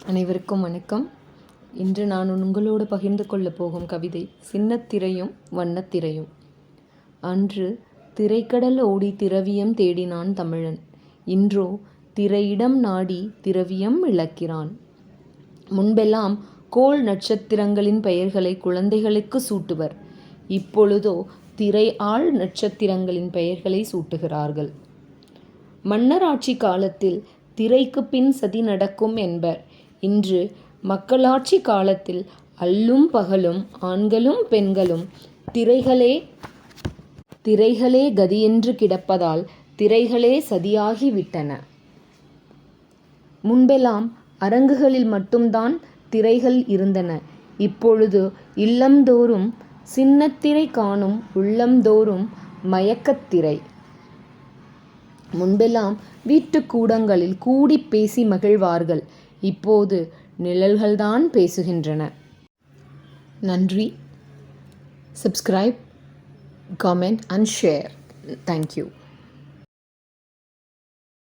அனைவருக்கும் வணக்கம். இன்று நான் உங்களோடு பகிர்ந்து கொள்ளப் போகும் கவிதை சின்னத்திரையும் வண்ணத்திரையும். அன்று திரைக்கடல் ஓடி திரவியம் தேடினான் தமிழன். இன்றோ திரையிடம் நாடி திரவியம் இழக்கிறான். முன்பெல்லாம் கோள் நட்சத்திரங்களின் பெயர்களை குழந்தைகளுக்கு சூட்டுவர். இப்பொழுதோ திரை ஆழ் நட்சத்திரங்களின் பெயர்களை சூட்டுகிறார்கள். மன்னராட்சி காலத்தில் திரைக்கு பின் சதி நடக்கும் என்பர். இன்று மக்களாட்சி காலத்தில் அல்லும் பகலும் ஆண்களும் பெண்களும் திரைகளே கதியென்று கிடப்பதால் திரைகளே சதியாகி விட்டன. முன்பெல்லாம் அரங்குகளில் மட்டும்தான் திரைகள் இருந்தன. இப்பொழுது இல்லந்தோறும் சின்னத்திரை காணும் உள்ளந்தோறும் மயக்கத்திரை. முன்பெல்லாம் வீட்டுக்கூடங்களில் கூடி பேசி மகிழ்வார்கள். இப்போது நிழல்கள்தான் பேசுகின்றன. நன்றி. Subscribe, comment and share. Thank you.